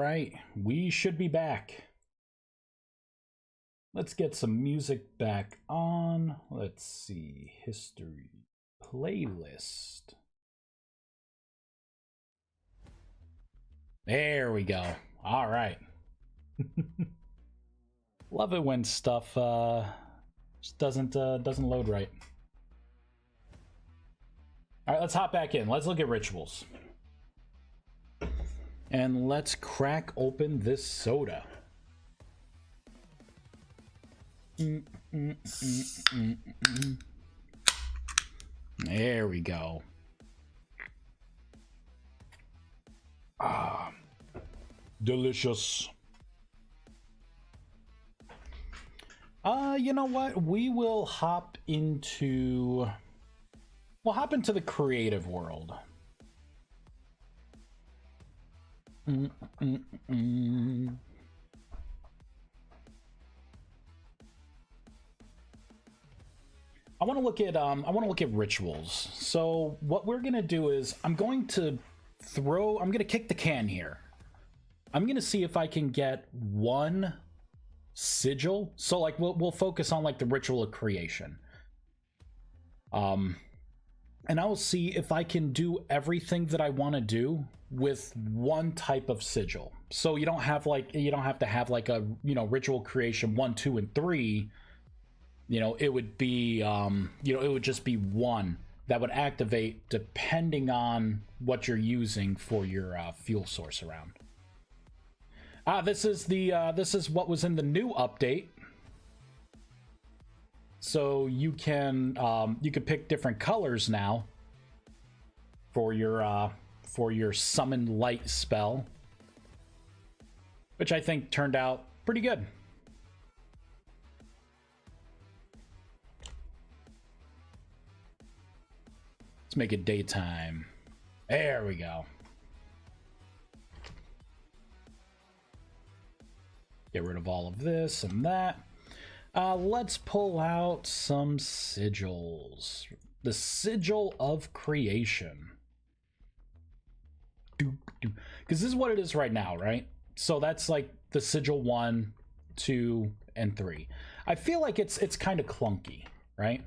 right, we should be back. Let's get some music back on. Let's see, history, playlist. There we go. All right. Love it when stuff just doesn't load right. All right, let's hop back in. Let's look at rituals. And let's crack open this soda. There we go. Ah, delicious. You know what? We'll hop into the creative world. I want to look at rituals. So what we're gonna do is I'm gonna kick the can here. I'm gonna see if I can get one sigil. So like we'll focus on like the ritual of creation. And I'll see if I can do everything that I want to do with one type of sigil. So you don't have to have like a, you know, ritual creation 1, 2, and 3. You know, it would be it would just be one that would activate depending on what you're using for your fuel source around. This is what was in the new update. So you can pick different colors now for your summon light spell, which I think turned out pretty good. Let's make it daytime. There we go. Get rid of all of this and that. Let's pull out some sigils. The sigil of creation. Because this is what it is right now, right? So that's like the sigil 1, 2, and 3. I feel like it's kind of clunky, right?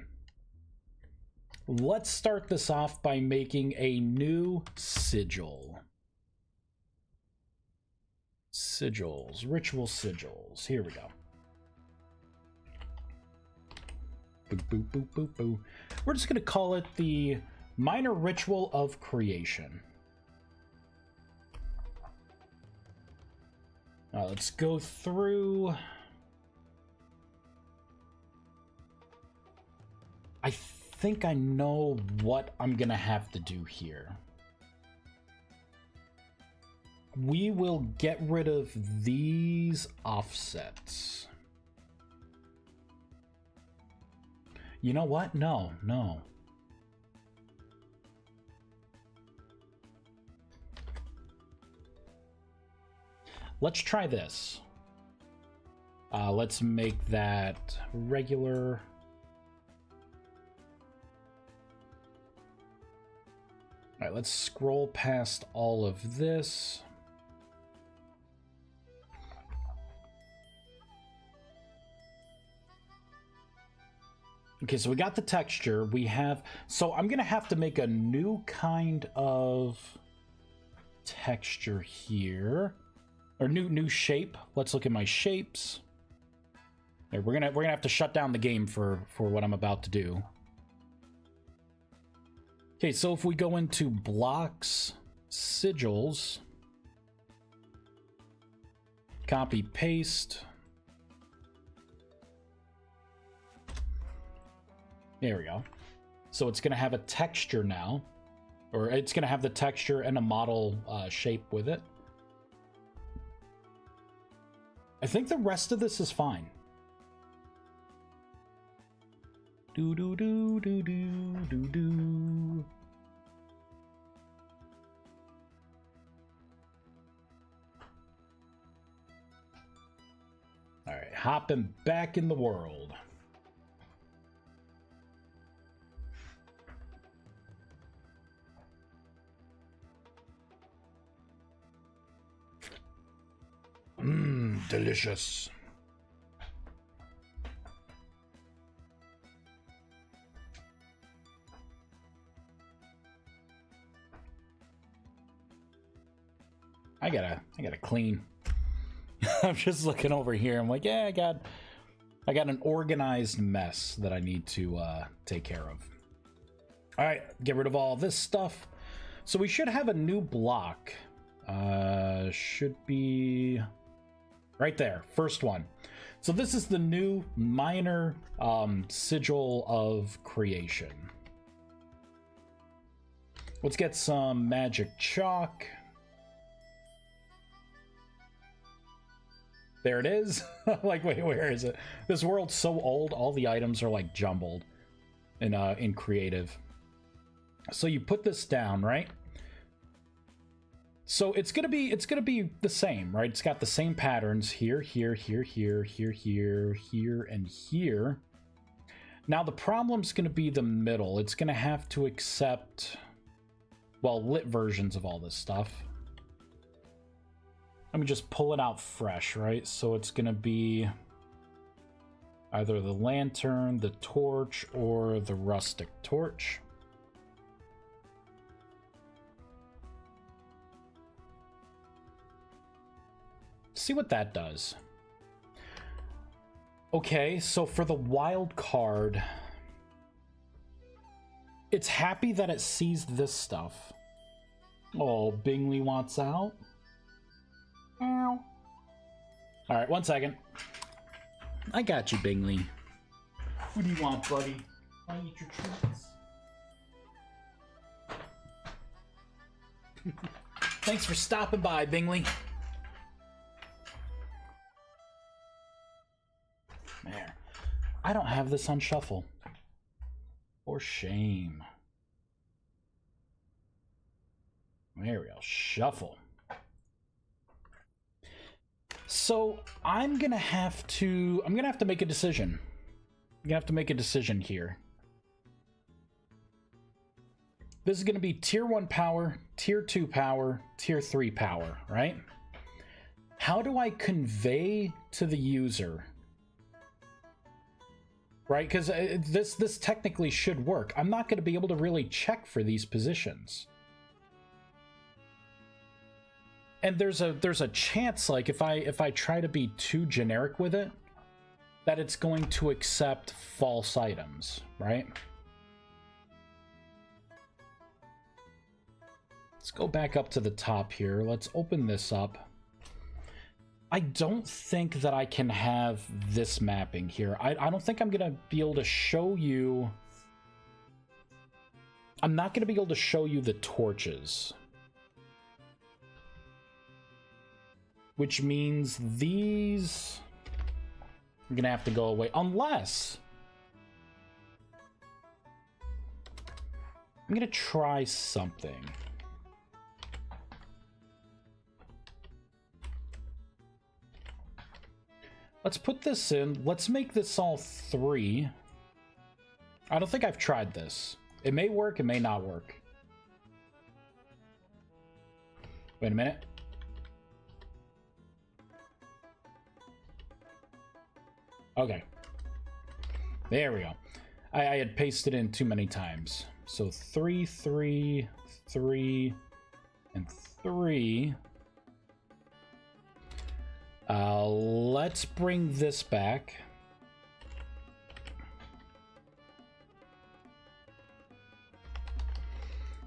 Let's start this off by making a new sigil. Sigils, ritual sigils. Here we go. Boop, boop, boop, boop, boop. We're just going to call it the minor ritual of creation. Let's go through. I think I know what I'm going to have to do here. We will get rid of these offsets. You know what? No. Let's try this. Let's make that regular. All right, let's scroll past all of this. Okay, so we got the texture. We have, so I'm gonna have to make a new kind of texture here, or new shape. Let's look at my shapes. There, we're gonna have to shut down the game for what I'm about to do. Okay, so if we go into blocks, sigils, copy paste. There we go. So it's going to have a texture now, or it's going to have the texture and a model shape with it. I think the rest of this is fine. Do do do do do do do. All right, hopping back in the world. delicious. I gotta clean. I'm just looking over here. I'm like, yeah, I got an organized mess that I need to take care of. All right, get rid of all this stuff. So we should have a new block. Should be right there, first one. So this is the new minor sigil of creation. Let's get some magic chalk. There it is. Like, wait, where is it? This world's so old, all the items are like jumbled in creative. So you put this down, right? So it's gonna be the same, right? It's got the same patterns here, here, here, here, here, here, here, and here. Now the problem's gonna be the middle. It's gonna have to accept, well, lit versions of all this stuff. Let me just pull it out fresh, right? So it's gonna be either the lantern, the torch, or the rustic torch. See what that does. Okay, so for the wild card, it's happy that it sees this stuff. Oh, Bingley wants out. Ow. All right, 1 second. I got you, Bingley. What do you want, buddy? I eat your treats. Thanks for stopping by, Bingley. There. I don't have this on shuffle. For shame. There we go. Shuffle. So I'm gonna have to make a decision. I'm gonna have to make a decision here. This is gonna be tier 1 power, tier 2 power, tier 3 power, right? How do I convey to the user? Right, because this technically should work. I'm not gonna be able to really check for these positions. And there's a chance, like, if I try to be too generic with it, that it's going to accept false items, right? Let's go back up to the top here. Let's open this up. I don't think that I can have this mapping here. I don't think I'm gonna be able to show you... I'm not gonna be able to show you the torches. Which means these are gonna have to go away, unless I'm gonna try something. Let's put this in. Let's make this all 3. I don't think I've tried this. It may work, it may not work. Wait a minute. Okay. There we go. I had pasted in too many times. So 3, 3, 3, and 3. Let's bring this back.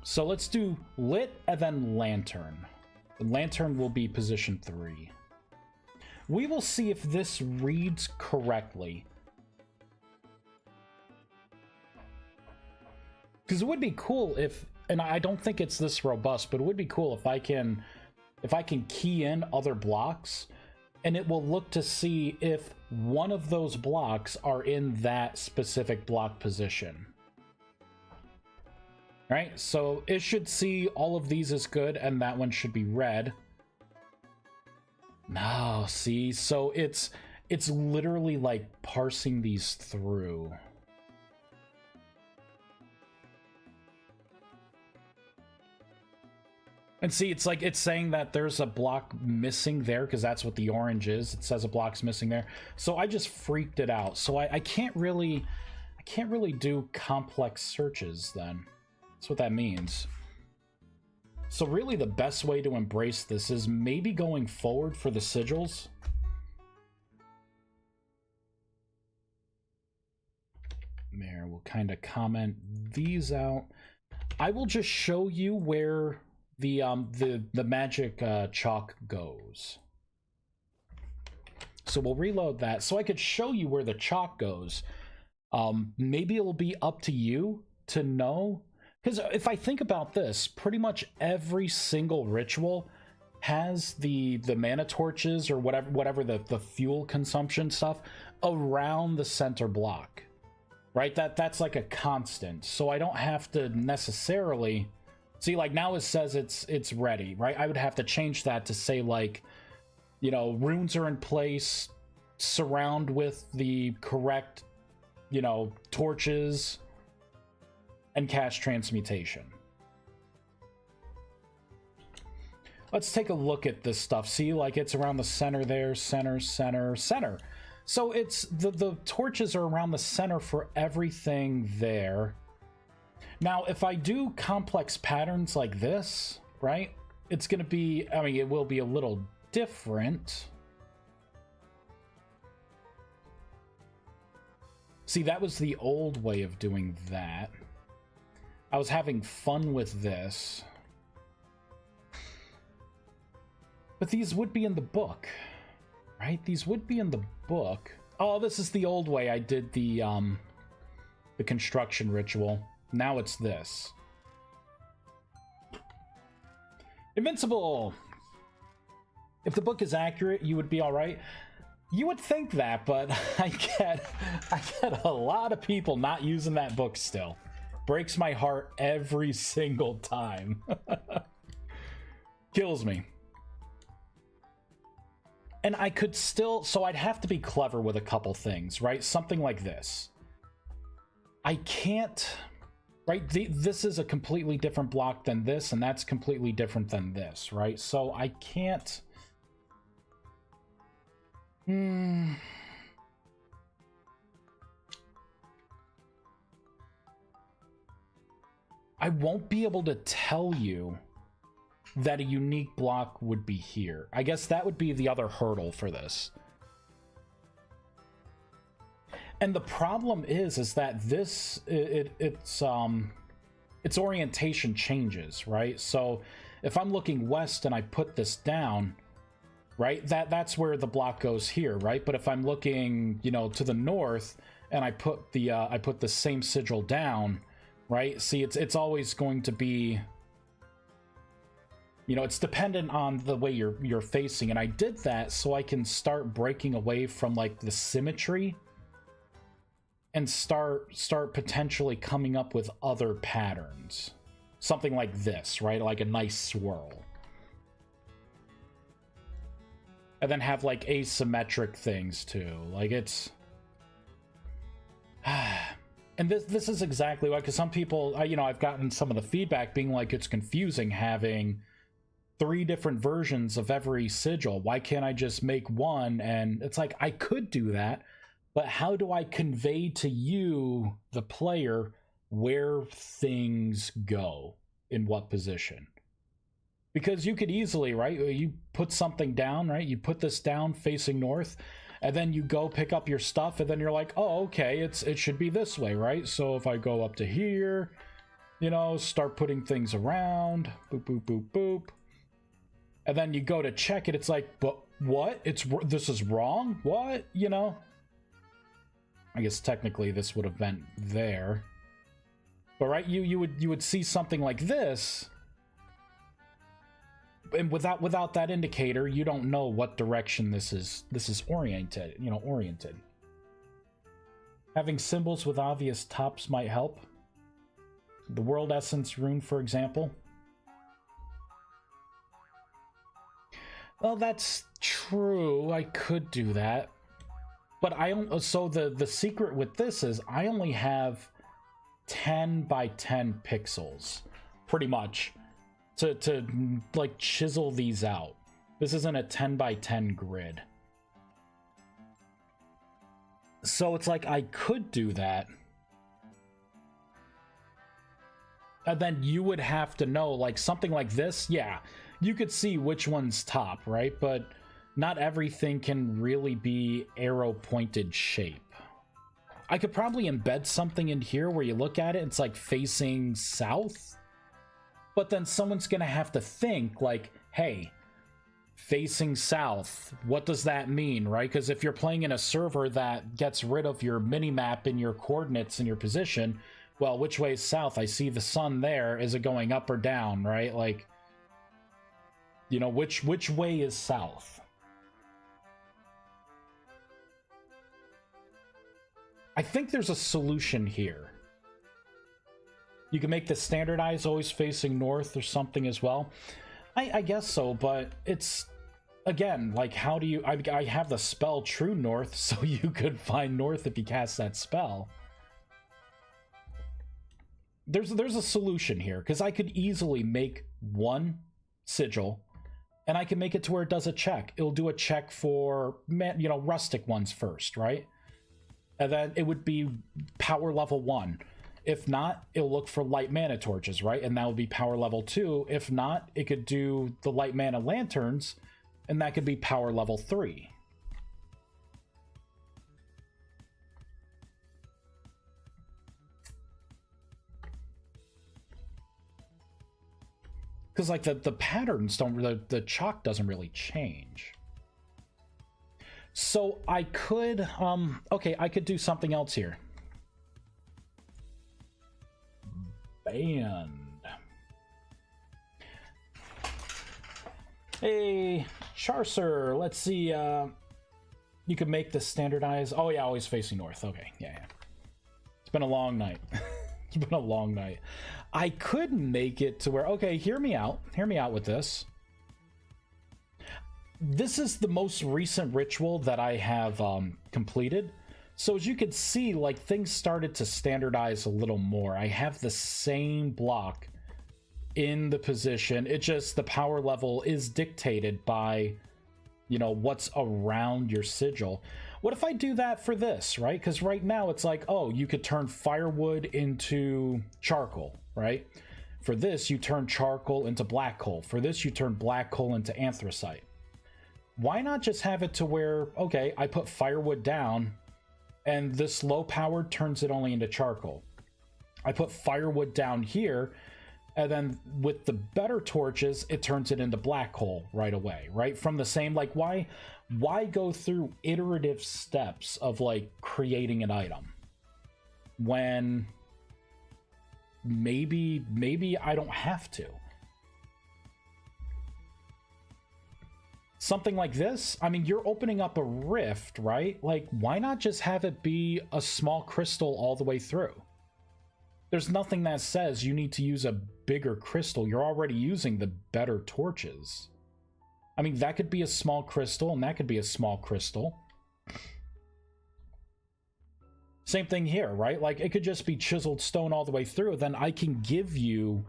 So let's do lit and then lantern. The lantern will be position 3. We will see if this reads correctly. Because it would be cool if, and I don't think it's this robust, but it would be cool if I can key in other blocks, and it will look to see if one of those blocks are in that specific block position. Right? So it should see all of these as good, and that one should be red. No, see, so it's literally like parsing these through. And see, it's like it's saying that there's a block missing there because that's what the orange is. It says a block's missing there. So I just freaked it out. So I can't really do complex searches then. That's what that means. So really the best way to embrace this is maybe going forward for the sigils. There, we'll kind of comment these out. I will just show you where the magic chalk goes. So we'll reload that so I could show you where the chalk goes. Maybe it'll be up to you to know, because if I think about this, pretty much every single ritual has the mana torches or whatever the fuel consumption stuff around the center block. Right, that's like a constant, so I don't have to necessarily see, like now it says it's ready, right? I would have to change that to say, like, you know, runes are in place, surround with the correct, you know, torches, and cast transmutation. Let's take a look at this stuff. See, like it's around the center there, center. So it's the torches are around the center for everything there. Now, if I do complex patterns like this, right, it's going to be, I mean, it will be a little different. See, that was the old way of doing that. I was having fun with this. But these would be in the book. Right? These would be in the book. Oh, this is the old way I did the construction ritual. Now it's this. Invincible! If the book is accurate, you would be alright. You would think that, but I get a lot of people not using that book still. Breaks my heart every single time. Kills me. And I could still, so I'd have to be clever with a couple things, right? Something like this. I can't, right? This is a completely different block than this, and that's completely different than this, right? So I can't... I won't be able to tell you that a unique block would be here. I guess that would be the other hurdle for this. And the problem is that this its orientation changes, right? So if I'm looking west and I put this down, right, that's where the block goes here, right? But if I'm looking, you know, to the north and I put the same sigil down, right? See, it's always going to be, you know, it's dependent on the way you're facing, and I did that so I can start breaking away from like the symmetry and start potentially coming up with other patterns. Something like this, right? Like a nice swirl. And then have like asymmetric things too. Like it's and this is exactly why, because some people, you know, I've gotten some of the feedback being like it's confusing having 3 different versions of every sigil. Why can't I just make one? And it's like, I could do that, but how do I convey to you, the player, where things go in what position? Because you could easily, right, you put something down, right, you put this down facing north, and then you go pick up your stuff, and then you're like, oh, okay, it should be this way, right? So if I go up to here, you know, start putting things around, boop, boop, boop, boop. And then you go to check it, it's like, but what? This is wrong? What? You know? I guess technically this would have been there. But right, you would see something like this, and without that indicator, you don't know what direction this is oriented, you know, oriented. Having symbols with obvious tops might help. The World Essence rune, for example. Well, that's true. I could do that. But so the secret with this is I only have 10 by 10 pixels, pretty much. to like chisel these out. This isn't a 10 by 10 grid. So it's like I could do that. And then you would have to know, like something like this, yeah, you could see which one's top, right? But not everything can really be arrow pointed shape. I could probably embed something in here where you look at it, it's like facing south. But then someone's gonna have to think like, hey, facing south, what does that mean, right? Because if you're playing in a server that gets rid of your mini-map and your coordinates and your position, well, which way is south? I see the sun there. Is it going up or down, right? Like, you know, which way is south? I think there's a solution here. You can make the standardized always facing north or something as well. I guess so, but it's, again, like, how do you... I have the spell True North, so you could find north if you cast that spell. There's a solution here, because I could easily make one sigil, and I can make it to where it does a check. It'll do a check for, you know, rustic ones first, right? And then it would be power level 1. If not, it'll look for light mana torches, right? And that would be power level 2. If not, it could do the light mana lanterns, and that could be power level 3. Because, like, the patterns don't, the chalk doesn't really change. So I could, okay, I could do something else here. Band. Hey, Charcer, let's see, you could make this standardized. Oh yeah, always facing north. Okay, yeah. It's been a long night. It's been a long night. I could make it to where, okay, hear me out with this. This is the most recent ritual that I have completed. So as you can see, like, things started to standardize a little more. I have the same block in the position. It just, the power level is dictated by, you know, what's around your sigil. What if I do that for this, right? Because right now it's like, oh, you could turn firewood into charcoal, right? For this, you turn charcoal into black coal. For this, you turn black coal into anthracite. Why not just have it to where, okay, I put firewood down, and this low power turns it only into charcoal. I put firewood down here, and then with the better torches, it turns it into black coal right away, right? From the same, like, why go through iterative steps of, like, creating an item when maybe I don't have to? Something like this, I mean, you're opening up a rift, right? Like, why not just have it be a small crystal all the way through? There's nothing that says you need to use a bigger crystal. You're already using the better torches. I mean, that could be a small crystal, and that could be a small crystal. Same thing here, right? Like, it could just be chiseled stone all the way through. Then I can give you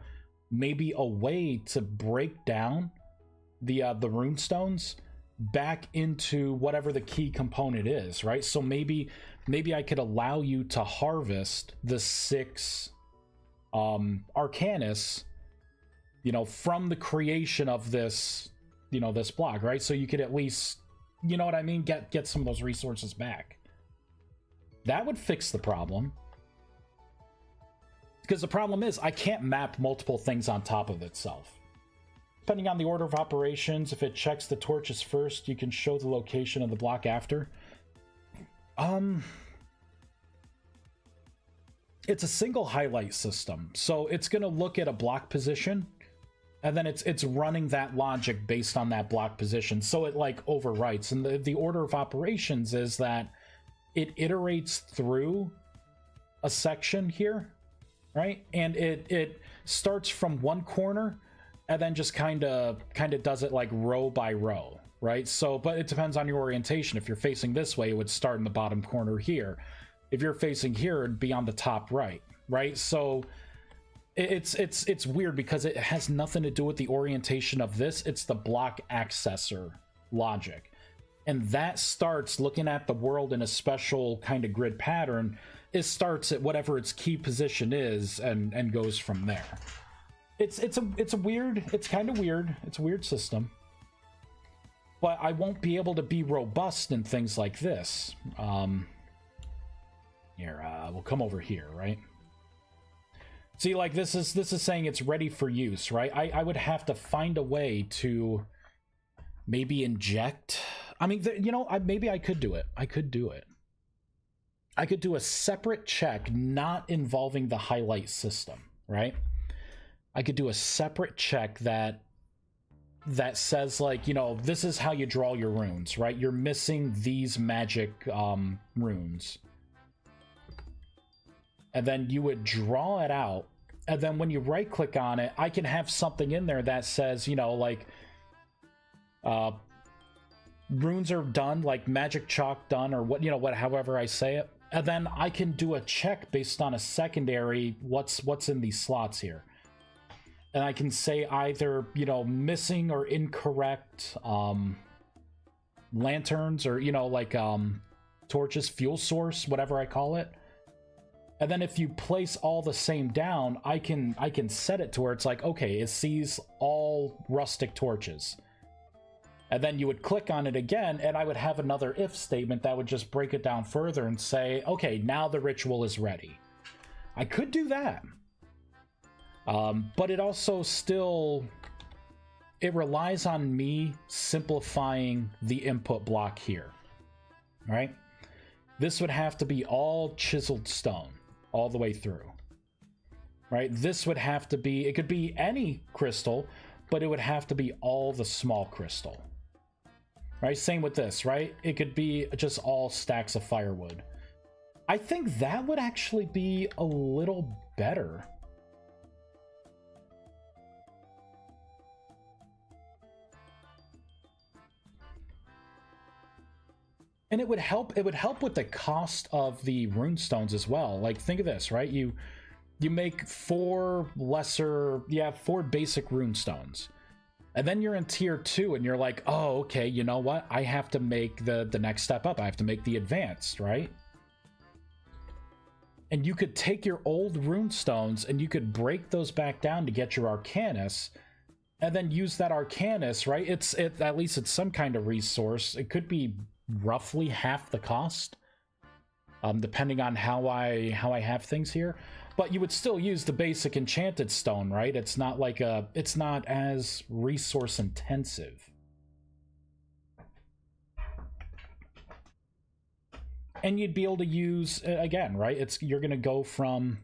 maybe a way to break down the rune stones back into whatever the key component is, right? So maybe I could allow you to harvest the 6 Arcanus, you know, from the creation of this, you know, this block, right? So you could at least, you know what I mean, get some of those resources back. That would fix the problem. Because the problem is I can't map multiple things on top of itself. Depending on the order of operations, if it checks the torches first, you can show the location of the block after. It's a single highlight system, so it's going to look at a block position, and then it's running that logic based on that block position, so it, like, overwrites. And the order of operations is that it iterates through a section here, right? And it starts from one corner, and then just kind of does it like row by row, right? So, but it depends on your orientation. If you're facing this way, it would start in the bottom corner here. If you're facing here, it'd be on the top right, right? So It's weird because it has nothing to do with the orientation of this. It's the block accessor logic, and that starts looking at the world in a special kind of grid pattern. It starts at whatever its key position is and goes from there. It's a weird, it's kind of weird. It's a weird system, but I won't be able to be robust in things like this. Here, we'll come over here, right? See, like this is saying it's ready for use, right? I would have to find a way to maybe inject. I mean, you know, maybe I could do it. I could do it. I could do a separate check not involving the highlight system, right? I could do a separate check that says, like, you know, this is how you draw your runes, right? You're missing these magic runes. And then you would draw it out, and then when you right click on it, I can have something in there that says, you know, like runes are done, like magic chalk done, or what, you know, what, however I say it. And then I can do a check based on a secondary, what's in these slots here. And I can say either, you know, missing or incorrect lanterns, or, you know, like torches, fuel source, whatever I call it. And then if you place all the same down, I can set it to where it's like, okay, it sees all rustic torches. And then you would click on it again, and I would have another if statement that would just break it down further and say, okay, now the ritual is ready. I could do that. But it also still, it relies on me simplifying the input block here, right? This would have to be all chiseled stone all the way through, right? This would have to be, it could be any crystal, but it would have to be all the small crystal, right? Same with this, right? It could be just all stacks of firewood. I think that would actually be a little better. And it would help with the cost of the runestones as well. Like, think of this, right? You make four basic runestones. And then you're in tier 2 and you're like, oh, okay, you know what? I have to make the next step up. I have to make the advanced, right? And you could take your old runestones and you could break those back down to get your Arcanus, and then use that Arcanus, right? At least it's some kind of resource. It could be roughly half the cost, depending on how I have things here, but you would still use the basic enchanted stone, right? It's not like it's not as resource intensive. And you'd be able to use, again, right? You're gonna go from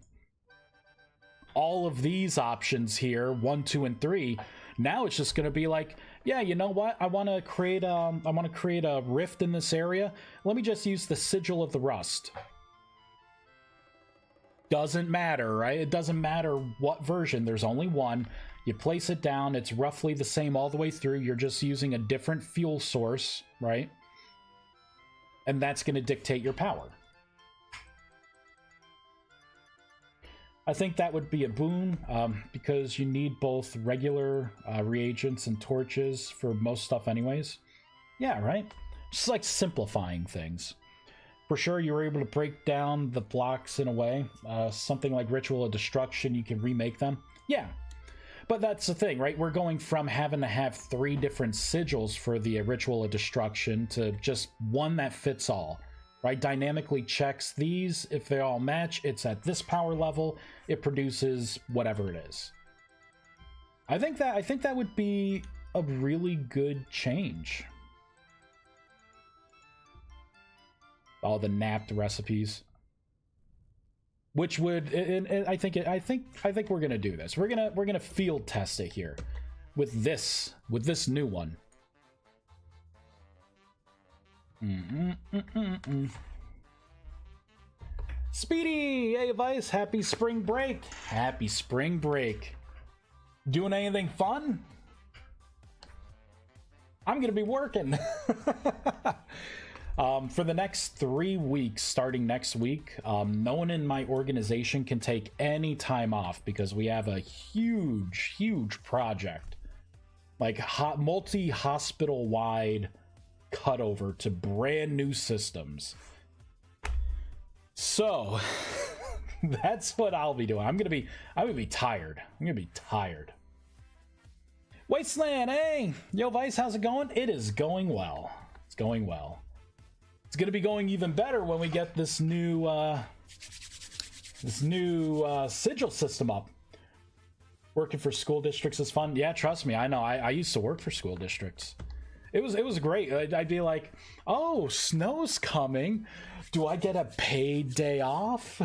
all of these options here, 1, 2, and 3. Now it's just gonna be like, yeah, you know what? I want to create a rift in this area. Let me just use the Sigil of the Rust. Doesn't matter, right? It doesn't matter what version. There's only one. You place it down. It's roughly the same all the way through. You're just using a different fuel source, right? And that's going to dictate your power. I think that would be a boon, because you need both regular reagents and torches for most stuff anyways. Yeah, right? Just like simplifying things. For sure, you were able to break down the blocks in a way. Something like Ritual of Destruction, you can remake them. Yeah, but that's the thing, right? We're going from having to have 3 different sigils for the Ritual of Destruction to just one that fits all. Right, dynamically checks these. If they all match, it's at this power level. It produces whatever it is. I think that would be a really good change. All the napped recipes, which would, I think we're gonna do this. We're gonna field test it here with this new one. Speedy! Hey, Vice, happy spring break! Happy spring break. Doing anything fun? I'm gonna be working. For the next 3 weeks, starting next week, no one in my organization can take any time off because we have a huge project, like multi-hospital wide cutover to brand new systems. So that's what I'll be doing. I'm gonna be tired. I'm gonna be tired. Wasteland, hey, yo, Vice, how's it going? It is going well. It's going well. It's gonna be going even better when we get this new sigil system up. Working for school districts is fun. Yeah, trust me, I know. I used to work for school districts. It was great. I'd be like, oh, snow's coming. Do I get a paid day off?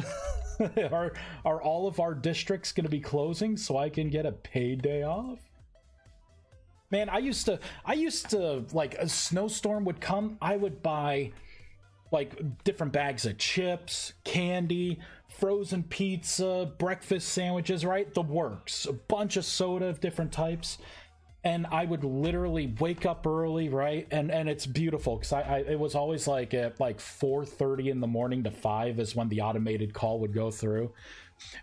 Are all of our districts gonna be closing so I can get a paid day off? Man, I used to like, a snowstorm would come, I would buy like different bags of chips, candy, frozen pizza, breakfast sandwiches, right? The works, a bunch of soda of different types. And I would literally wake up early, right? And it's beautiful because it was always like at like 4:30 in the morning to 5 is when the automated call would go through.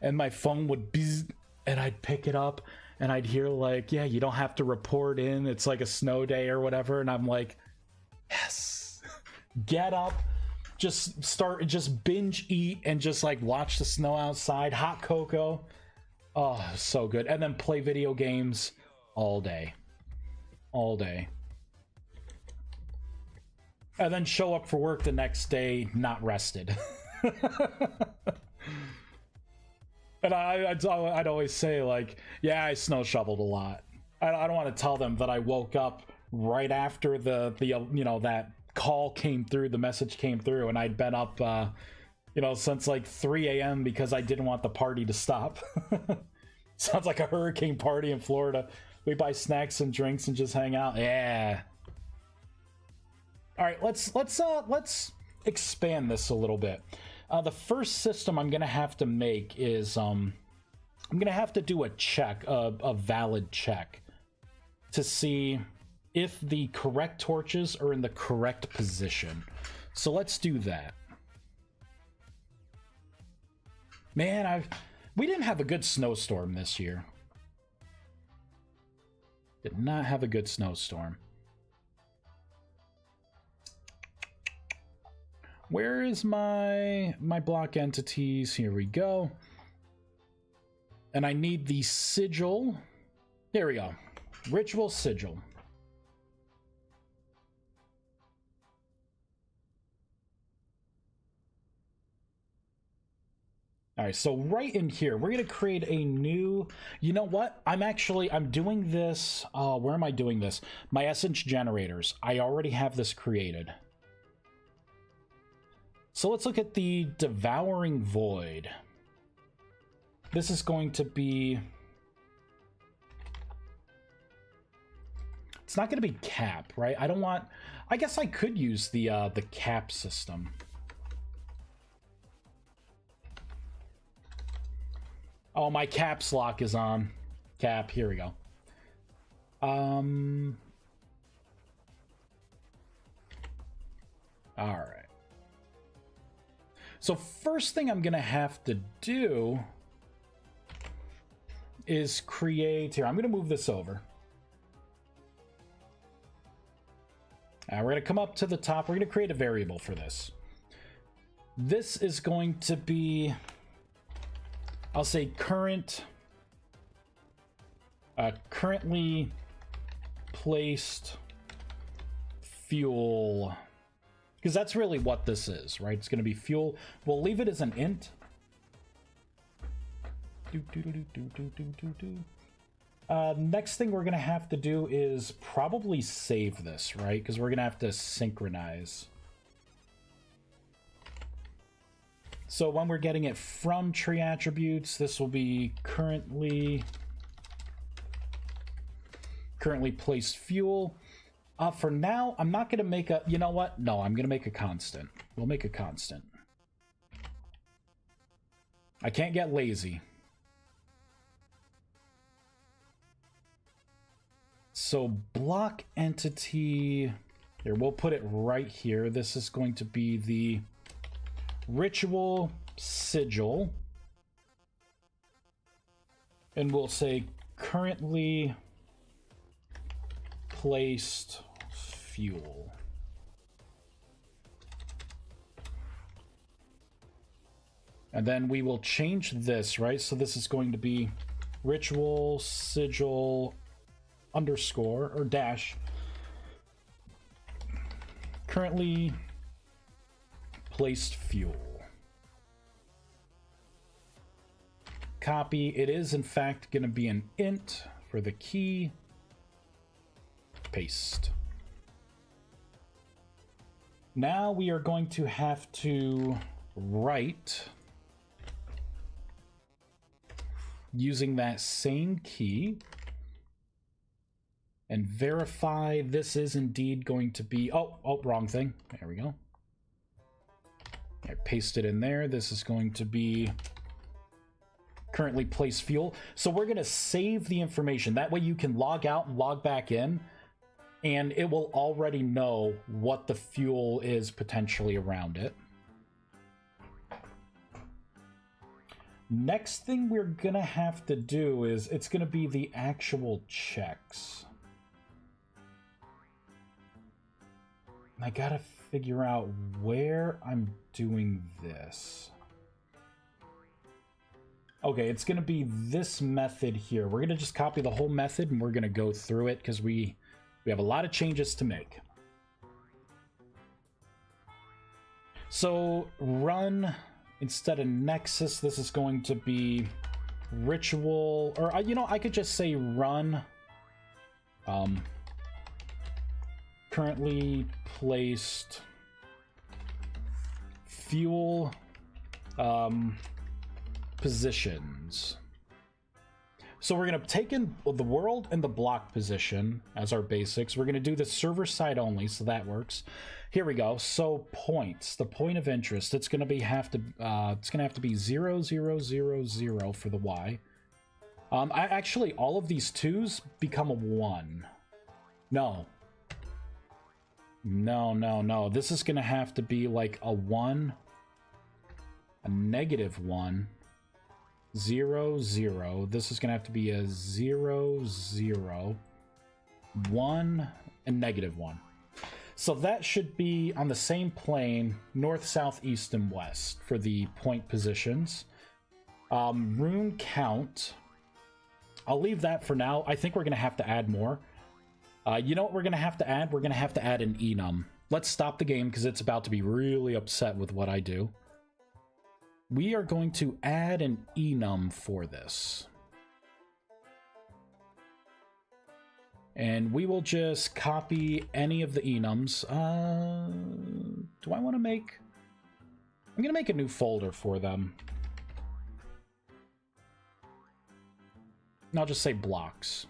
And my phone would bzz, and I'd pick it up and I'd hear like, yeah, you don't have to report in. It's like a snow day or whatever. And I'm like, yes, get up, just binge eat and just like watch the snow outside, hot cocoa. Oh, so good. And then play video games all day. And then show up for work the next day not rested. And I'd always say like, yeah, I snow shoveled a lot. I don't want to tell them that I woke up right after the that call came through, the message came through, and I'd been up since like 3 a.m. because I didn't want the party to stop. Sounds like a hurricane party in Florida. We buy snacks and drinks and just hang out. Yeah. All right, let's expand this a little bit. The first system I'm gonna have to make is I'm gonna have to do a check, a valid check, to see if the correct torches are in the correct position. So let's do that. Man, we didn't have a good snowstorm this year. Did not have a good snowstorm. Where is my block entities? Here we go. And I need the sigil. There we go. Ritual sigil. All right, so right in here, we're gonna create a new, you know what? I'm doing this, where am I doing this? My essence generators. I already have this created. So let's look at the devouring void. This is going to be, it's not gonna be cap, right? I guess I could use the cap system. Oh, my caps lock is on. Cap, here we go. All right. So first thing I'm gonna have to do is create, here, I'm gonna move this over. We're gonna come up to the top, we're gonna create a variable for this. This is going to be, I'll say currently placed fuel, because that's really what this is, right? It's going to be fuel. We'll leave it as an int. Next thing we're going to have to do is probably save this, right? Because we're going to have to synchronize. So when we're getting it from tree attributes, this will be currently placed fuel. For now, I'm not going to make a, you know what? No, I'm going to make a constant. We'll make a constant. I can't get lazy. So block entity Here, we'll put it right here. This is going to be the ritual sigil. And we'll say currently placed fuel. And then we will change this, right? So this is going to be ritual sigil underscore or dash currently placed fuel. Copy. It is in fact going to be an int for the key. Paste. Now we are going to have to write using that same key and verify this is indeed going to be, oh, wrong thing. There we go. I paste it in there. This is going to be currently placed fuel. So we're going to save the information. That way you can log out and log back in, and it will already know what the fuel is potentially around it. Next thing we're gonna have to do is it's gonna be the actual checks. I gotta figure out where I'm doing this. Okay, it's gonna be this method here. We're gonna just copy the whole method and we're gonna go through it because we have a lot of changes to make. So run, instead of Nexus, this is going to be ritual, or you know, I could just say run currently placed fuel positions. So we're going to take in the world and the block position as our basics. We're going to do the server side only, so that works. Here we go. So points, the point of interest, it's going to be it's going to have to be 0, 0, 0, 0 for the Y. Actually, all of these 2s become a 1. No. No. This is going to have to be like a 1, a -1. 0, 0. This is going to have to be a 0, 0, 1, and -1. So that should be on the same plane, north, south, east, and west for the point positions. Rune count. I'll leave that for now. I think we're going to have to add more. You know what we're going to have to add? We're going to have to add an enum. Let's stop the game because it's about to be really upset with what I do. We are going to add an enum for this. And we will just copy any of the enums. Do I want to make... I'm going to make a new folder for them. And I'll just say blocks.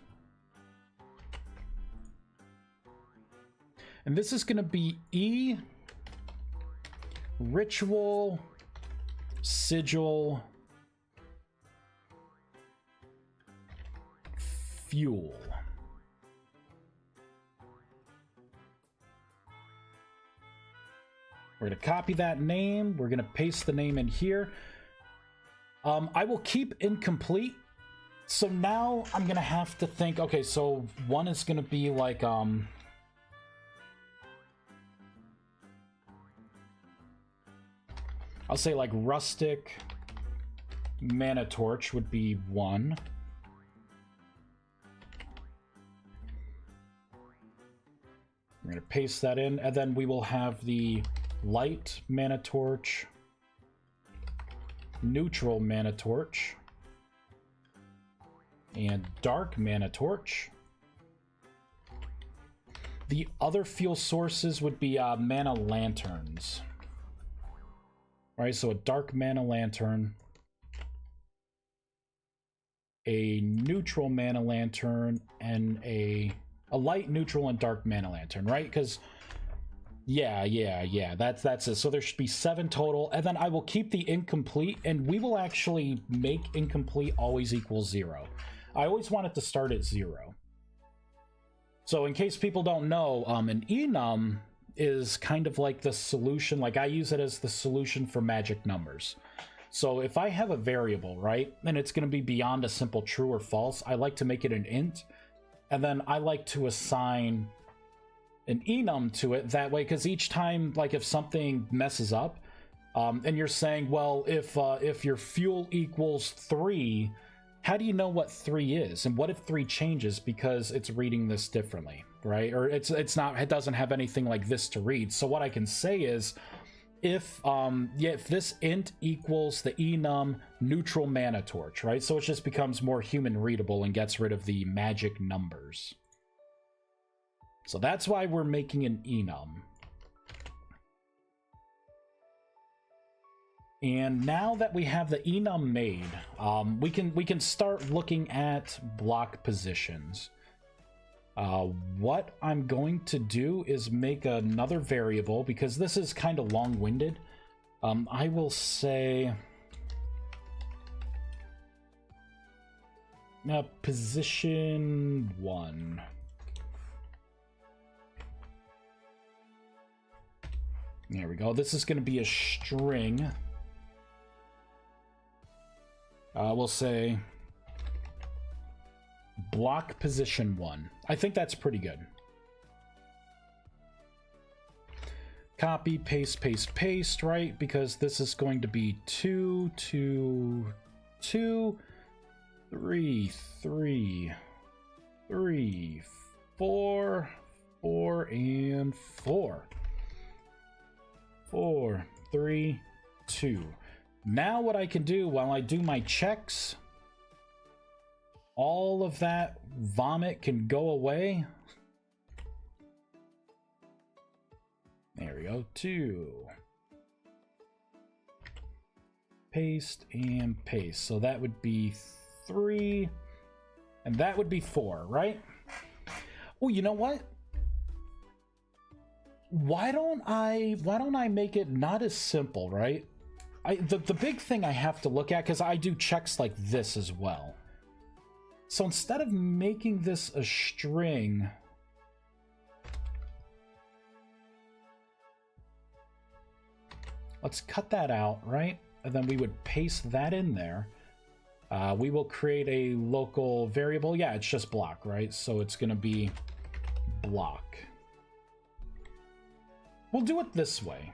And this is going to be E, ritual, sigil, fuel. We're going to copy that name. We're going to paste the name in here. I will keep incomplete. So now I'm going to have to think, okay, so one is going to be like, I'll say like rustic mana torch would be 1. We're going to paste that in, and then we will have the light mana torch, neutral mana torch, and dark mana torch. The other fuel sources would be mana lanterns. All right, so a dark mana lantern, a neutral mana lantern, and a light, neutral, and dark mana lantern, right? Because yeah, that's it. So there should be 7 total, and then I will keep the incomplete, and we will actually make incomplete always equal 0. I always want it to start at 0. So in case people don't know, an enum is kind of like the solution, like I use it as the solution for magic numbers. So if I have a variable, right, and it's going to be beyond a simple true or false, I like to make it an int, and then I like to assign an enum to it that way, because each time, like if something messes up, and you're saying, well, if your fuel equals 3, how do you know what 3 is? And what if 3 changes because it's reading this differently, right? Or it doesn't have anything like this to read. So what I can say is, if this int equals the enum neutral mana torch, right? So it just becomes more human readable and gets rid of the magic numbers. So that's why we're making an enum. And now that we have the enum made, we can start looking at block positions. What I'm going to do is make another variable, because this is kind of long-winded. I will say position 1. There we go. This is going to be a string. We'll say block position 1. I think that's pretty good. Copy, paste, paste, paste, right? Because this is going to be 2, 2, 2, 3, 3, 3, 4, 4, and 4. 4, 3, 2. Now what I can do while I do my checks, all of that vomit can go away. There we go. 2. Paste and paste. So that would be 3. And that would be 4, right? Oh, you know what? Why don't I make it not as simple, right? The big thing I have to look at, because I do checks like this as well. So instead of making this a string, let's cut that out, right? And then we would paste that in there. We will create a local variable. Yeah, it's just block, right? So it's going to be block. We'll do it this way.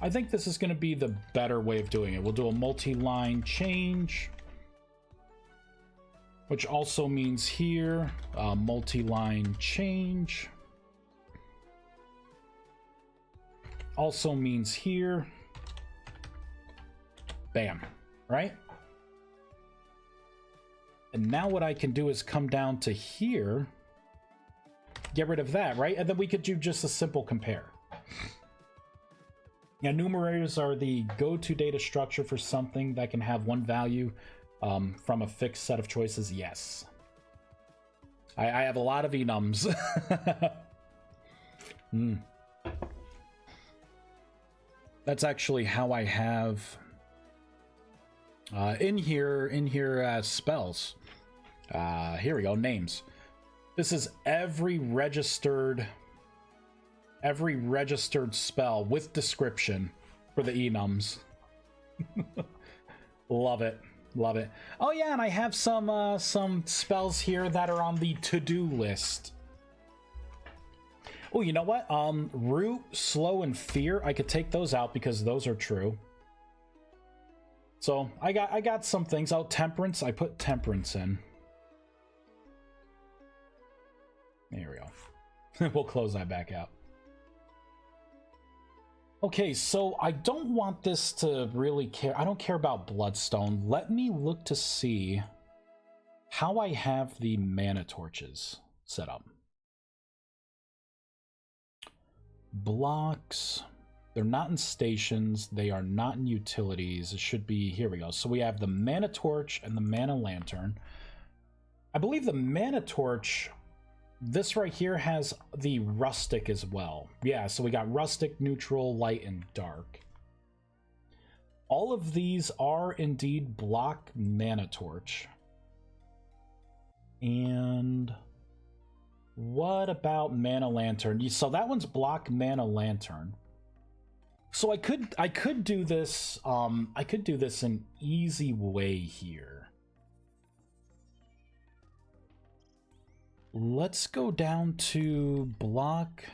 I think this is going to be the better way of doing it. We'll do a multi-line change, which also means here, multi-line change. Also means here. Bam, right? And now what I can do is come down to here, get rid of that, right? And then we could do just a simple compare. Yeah, numerators are the go-to data structure for something that can have one value from a fixed set of choices. Yes. I have a lot of enums. That's actually how I have in here spells. Here we go, names. This is every registered spell with description for the enums. Love it. Love it. Oh yeah, and I have some spells here that are on the to-do list. Oh, you know what? Root, slow, and fear. I could take those out because those are true. So I got some things out. Temperance. I put temperance in. There we go. We'll close that back out. Okay, so I don't want this to really care. I don't care about Bloodstone. Let me look to see how I have the mana torches set up. Blocks. They're not in stations. They are not in utilities. It should be, here we go. So we have the mana torch and the mana lantern. I believe the mana torch, this right here has the rustic as well. Yeah, so we got rustic, neutral, light, and dark. All of these are indeed block mana torch. And What about Mana Lantern? So that one's block Mana Lantern. So I could do this I could do this an easy way here. Let's go down to block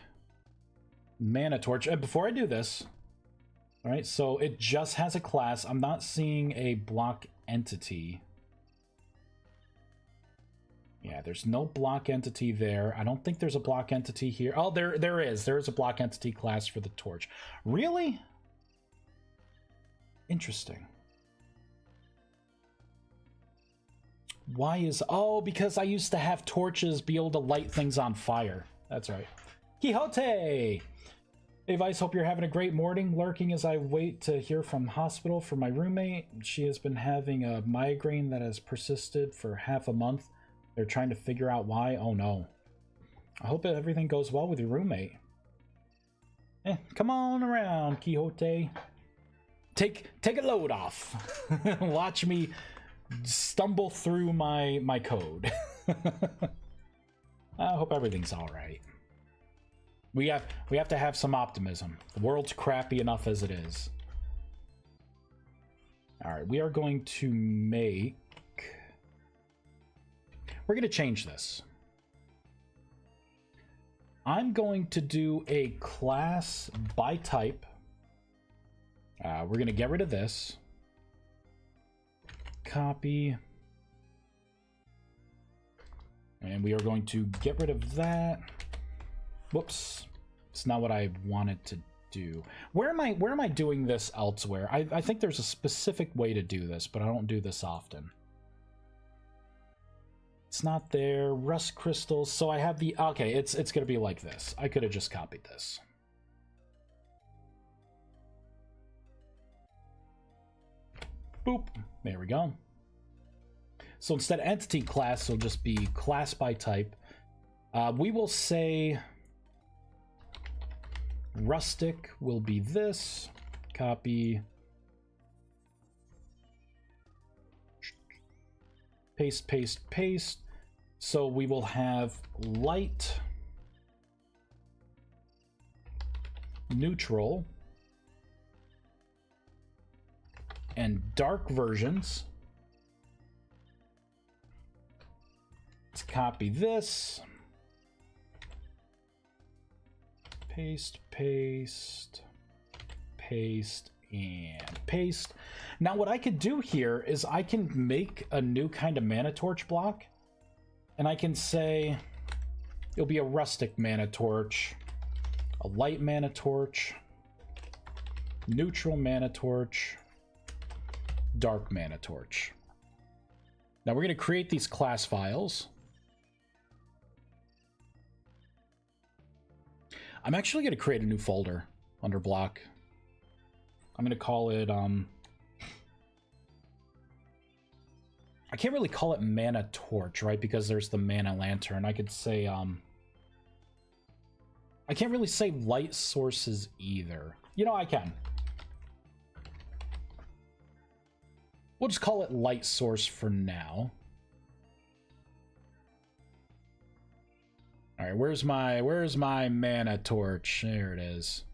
Mana Torch. And before I do this, all right, so it just has a class. I'm not seeing a block entity. Yeah, there's no block entity there. I don't think there's a block entity here. Oh, there is. There is a block entity class for the torch. Really? Interesting. Why is... Oh, because I used to have torches be able to light things on fire. That's right. Quixote! Hey, Vice, hope you're having a great morning. Lurking as I wait to hear from hospital for my roommate. She has been having a migraine that has persisted for half a month. They're trying to figure out why. Oh no. I hope everything goes well with your roommate. Come on around, Quixote. Take a load off. Watch me stumble through my code. I hope everything's all right. We have to have some optimism. The world's crappy enough as it is. All right, we are going to make... We're going to change this. I'm going to do a class by type. We're going to get rid of this. Copy. And we are going to get rid of that. Whoops. It's not what I wanted to do. Where am I doing this elsewhere? I think there's a specific way to do this, but I don't do this often. It's not there. Rust crystals. So I have the... Okay, it's going to be like this. I could have just copied this. Boop. There we go. So instead of entity class, it'll just be class by type. We will say rustic will be this. Copy. Paste, paste, paste. So we will have light, neutral, and dark versions. Let's copy this. Paste, paste, paste, and paste. Now what I could do here is I can make a new kind of mana torch block, and I can say it'll be a rustic mana torch, a light mana torch, neutral mana torch, dark mana torch. Now we're going to create these class files. I'm actually going to create a new folder under block. I'm going to call it, I can't really call it Mana Torch, right? Because there's the Mana Lantern. I could say, I can't really say light sources either. You know, I can. We'll just call it light source for now. All right, where's my Mana Torch? There it is.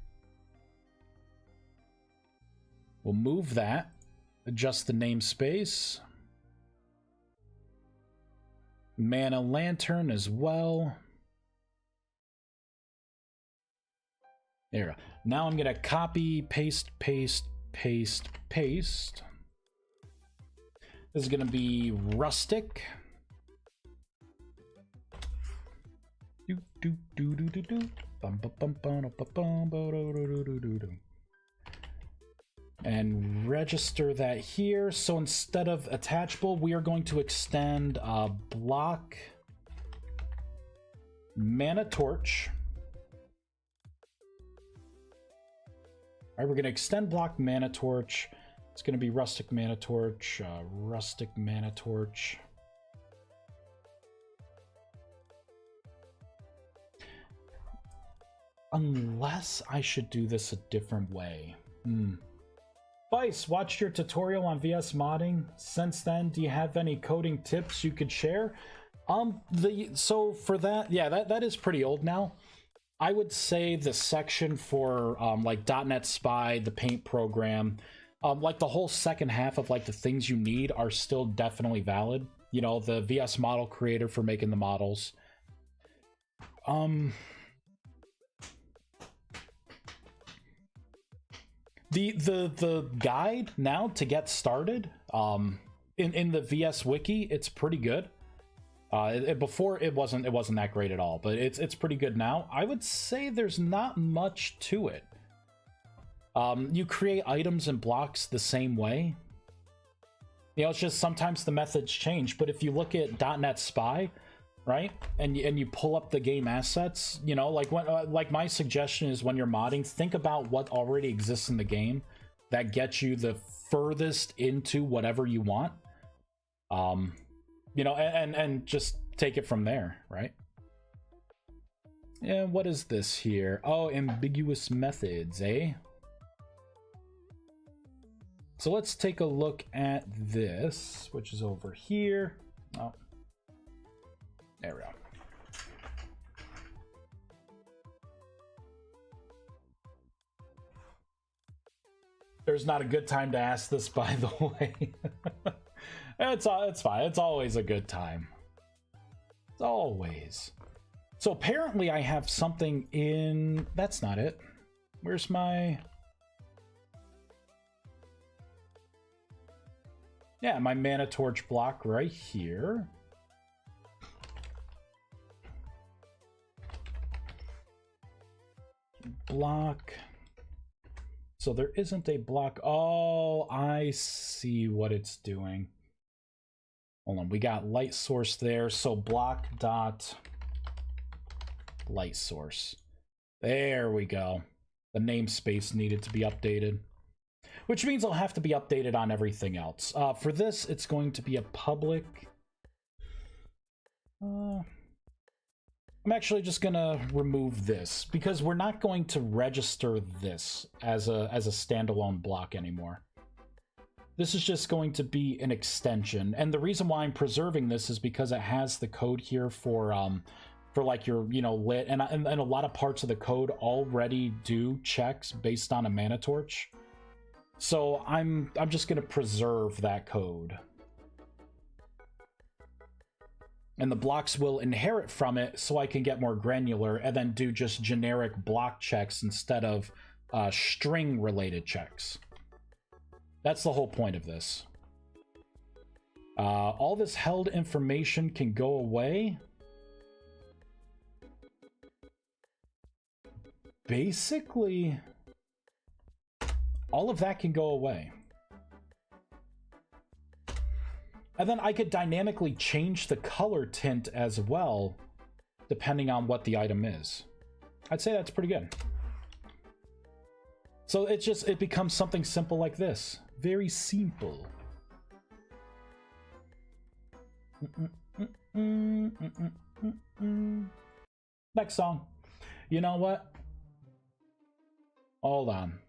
We'll move that. Adjust the namespace. Mana Lantern as well. There we go. Now I'm gonna copy, paste, paste, paste, paste. This is gonna be rustic. And register that here. So instead of attachable, we are going to extend block Mana Torch. All right, we're going to extend block Mana Torch. It's going to be rustic Mana Torch, rustic Mana Torch. Unless I should do this a different way. Vice, watched your tutorial on VS modding. Since then, do you have any coding tips you could share? So for that, yeah, that is pretty old now. I would say the section for like .NET Spy, the Paint program, like the whole second half of like the things you need are still definitely valid. You know, the VS Model Creator for making the models. The guide now to get started in the VS Wiki, it's pretty good. Before it wasn't that great at all, but it's pretty good now. I would say there's not much to it. You create items and blocks the same way. You know, it's just sometimes the methods change. But if you look at .NET Spy, right, and you pull up the game assets, you know, like like my suggestion is when you're modding, think about what already exists in the game that gets you the furthest into whatever you want. You know, and just take it from there, right? Yeah, what is this here? Oh, ambiguous methods, eh? So let's take a look at this, which is over here. Oh, there we go. There's not a good time to ask this, by the way. It's fine. It's always a good time. It's always. So apparently I have something in... That's not it. Where's my... Yeah, my mana torch block right here. Block. So there isn't a block. Oh, I see what it's doing. Hold on, we got light source there. So block dot light source. There we go. The namespace needed to be updated, which means it'll have to be updated on everything else. For this, it's going to be a public. I'm actually just gonna remove this because we're not going to register this as a standalone block anymore. This is just going to be an extension, and the reason why I'm preserving this is because it has the code here for like your, you know, lit, and a lot of parts of the code already do checks based on a mana torch. So I'm just gonna preserve that code, and the blocks will inherit from it, so I can get more granular and then do just generic block checks instead of string related checks. That's the whole point of this. All this held information can go away. Basically, all of that can go away. And then I could dynamically change the color tint as well, depending on what the item is. I'd say that's pretty good. So it becomes something simple like this. Very simple. Next song. You know what? Hold on.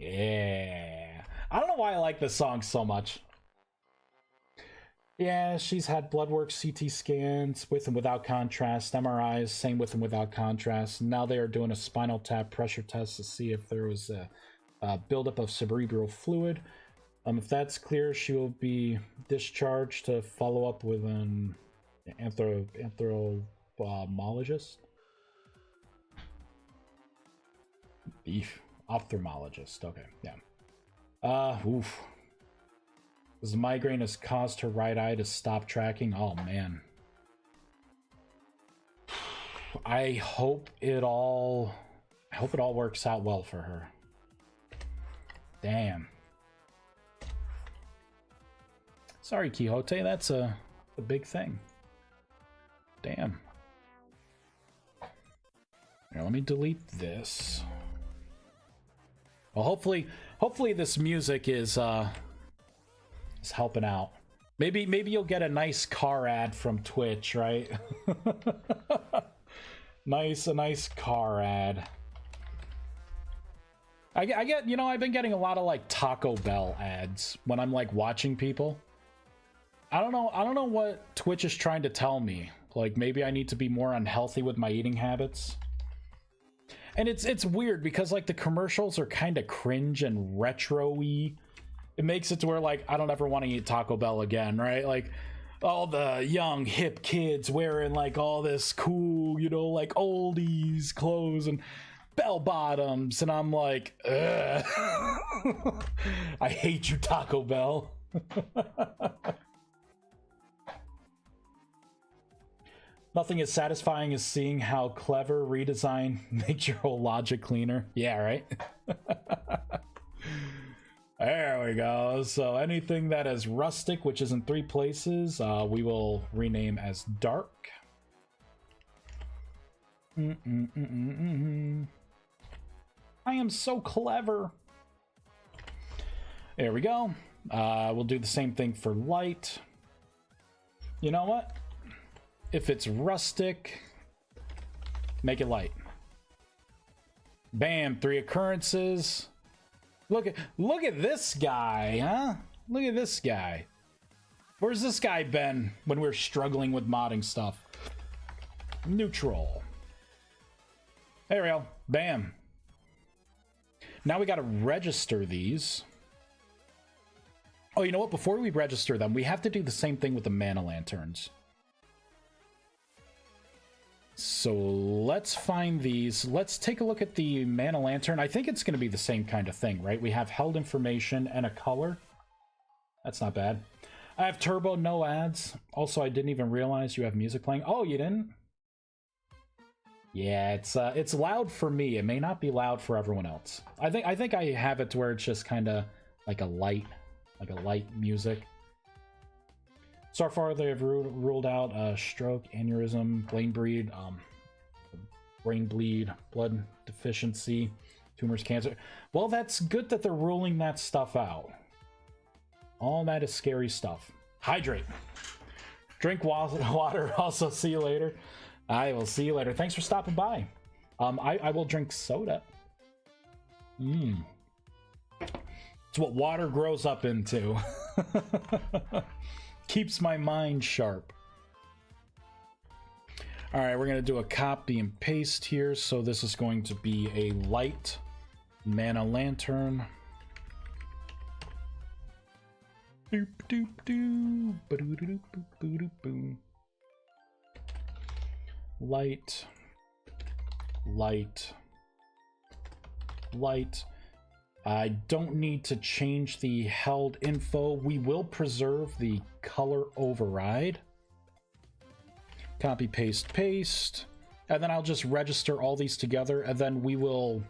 Yeah. I don't know why I like this song so much. Yeah, she's had blood work, CT scans, with and without contrast, MRIs, same with and without contrast. Now they are doing a spinal tap pressure test to see if there was a buildup of cerebral fluid. If that's clear, she will be discharged to follow up with an ophthalmologist. Ophthalmologist. Okay, yeah. Oof. This migraine has caused her right eye to stop tracking. Oh man. I hope it all works out well for her. Damn. Sorry, Quixote, that's a big thing. Damn. Here, let me delete this. Well, hopefully this music is helping out. Maybe you'll get a nice car ad from Twitch, right? A nice car ad. I get, you know, I've been getting a lot of like Taco Bell ads when I'm like watching people. I don't know what Twitch is trying to tell me. Like, maybe I need to be more unhealthy with my eating habits. And it's weird because, like, the commercials are kind of cringe and retro-y. It makes it to where, like, I don't ever want to eat Taco Bell again, right? Like, all the young, hip kids wearing, like, all this cool, you know, like, oldies clothes and bell bottoms. And I'm like, ugh. I hate you, Taco Bell. Nothing as satisfying as seeing how clever redesign makes your whole logic cleaner. Yeah, right? There we go. So anything that is rustic, which is in 3 places, we will rename as dark. I am so clever. There we go. We'll do the same thing for light. You know what? If it's rustic, make it light. Bam, 3 occurrences. Look at this guy, huh? Look at this guy. Where's this guy been when we're struggling with modding stuff? Neutral. There we go. Bam. Now we got to register these. Oh, you know what? Before we register them, we have to do the same thing with the mana lanterns. So let's find these. Let's take a look at the mana lantern. I think it's going to be the same kind of thing, right? We have held information and a color. That's not bad. I have turbo, no ads. Also, I didn't even realize you have music playing. Oh, you didn't? Yeah, it's loud for me. It may not be loud for everyone else. I think I have it to where it's just kind of like a light music. So far, they have ruled out stroke, aneurysm, brain bleed, blood deficiency, tumors, cancer. Well, that's good that they're ruling that stuff out. All that is scary stuff. Hydrate. Drink water. Also, see you later. I will see you later. Thanks for stopping by. I will drink soda. It's what water grows up into. Keeps my mind sharp. All right, we're going to do a copy and paste here. So this is going to be a light mana lantern. Doop doop doo. Ba-doo-doo-doo, boo-doo-boo. Light. Light. Light. I don't need to change the held info. We will preserve the color override. Copy, paste, paste. And then I'll just register all these together, and then we will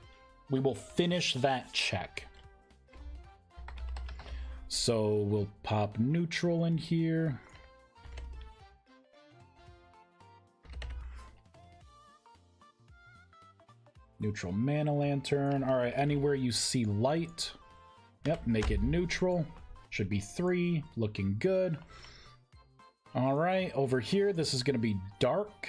finish that check. So we'll pop neutral in here. Neutral mana lantern. All right, anywhere you see light, yep, make it neutral. Should be 3, looking good. All right, over here, this is gonna be dark.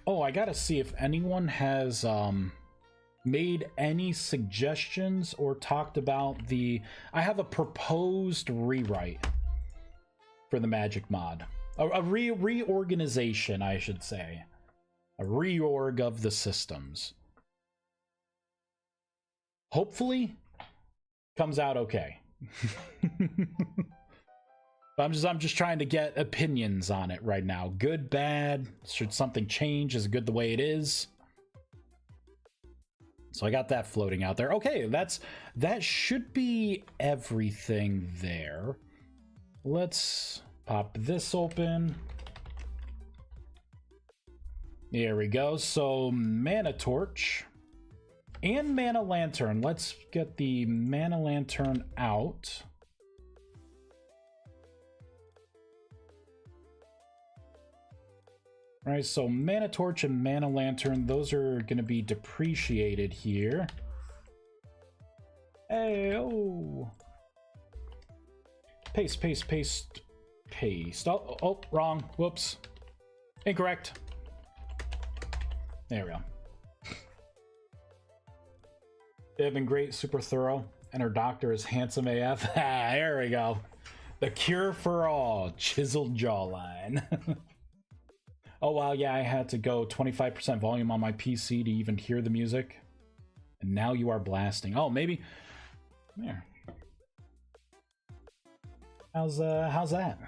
Oh, I gotta see if anyone has made any suggestions or talked about the... I have a proposed rewrite for the magic mod. A reorganization, I should say. A reorg of the systems. Hopefully, comes out okay. I'm just trying to get opinions on it right now. Good, bad, should something change? Is it good the way it is? So I got that floating out there. Okay, that should be everything there. Let's pop this open. There we go. So mana torch and mana lantern. Let's get the mana lantern out. All right, so mana torch and mana lantern, those are going to be depreciated here. Hey, oh. Paste, paste, paste, paste. Oh, wrong. Whoops. Incorrect. There we go. They've been great, super thorough, and her doctor is handsome AF. There we go. The cure for all, chiseled jawline. Oh wow, yeah, I had to go 25% volume on my PC to even hear the music. And now you are blasting. Oh, maybe. There. How's that?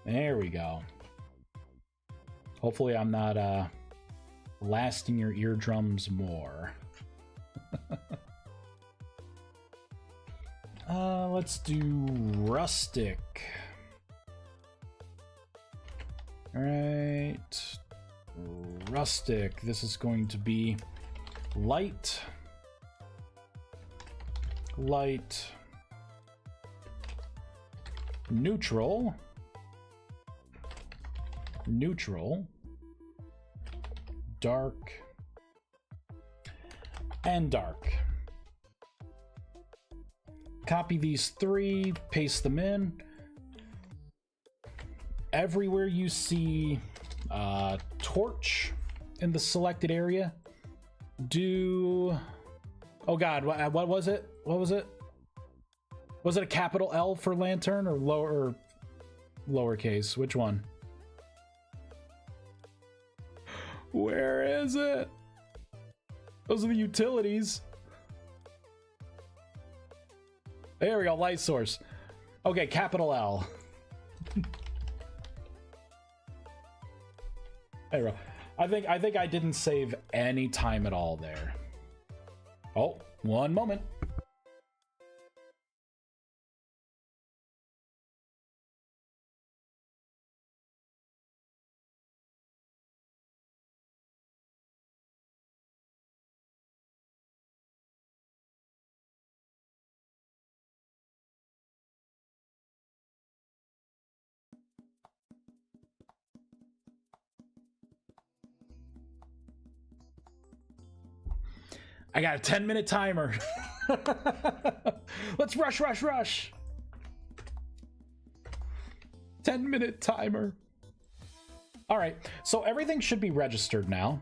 There we go. Hopefully I'm not blasting your eardrums more. Let's do rustic. All right, rustic. This is going to be light, light, neutral, neutral, dark, and dark. Copy these three, paste them in. Everywhere you see torch in the selected area, do... Oh god, what was it? What was it? Was it a capital L for lantern or lowercase? Which one? Where is it? Those are the utilities. There we go, light source. Okay, capital L. There we go. I think I didn't save any time at all there. Oh, one moment. I got a 10-minute timer. Let's rush, rush, rush. 10-minute timer. All right, so everything should be registered now.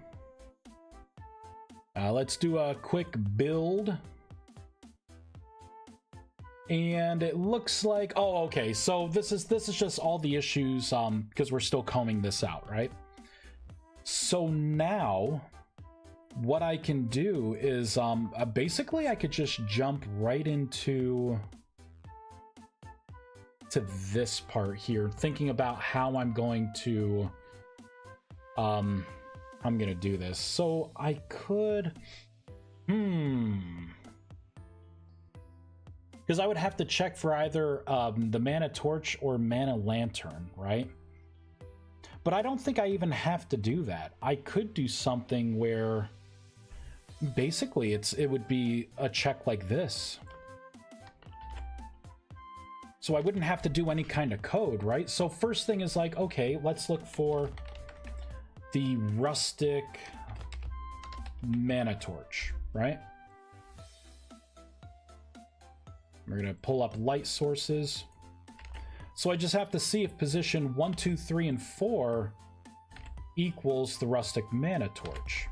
Let's do a quick build. And it looks like, oh, okay, so this is just all the issues because we're still combing this out, right? So now what I can do is basically I could just jump right into this part here, thinking about how I'm going to do this. So I could because I would have to check for either the mana torch or mana lantern, right? But I don't think I even have to do that. I could do something where basically it would be a check like this. So I wouldn't have to do any kind of code, right? So first thing is like, okay, let's look for the rustic mana torch, right? We're gonna pull up light sources. So I just have to see if position 1, 2, 3, and 4 equals the rustic mana torch.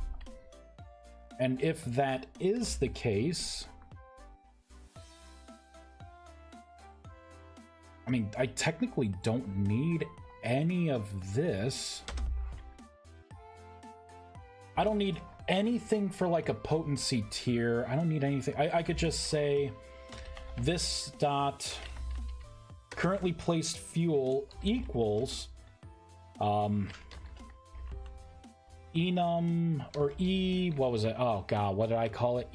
And if that is the case, I mean, I technically don't need any of this. I don't need anything for like a potency tier. I don't need anything. I could just say this dot currently placed fuel equals enum or e, what was it? Oh god, what did I call it?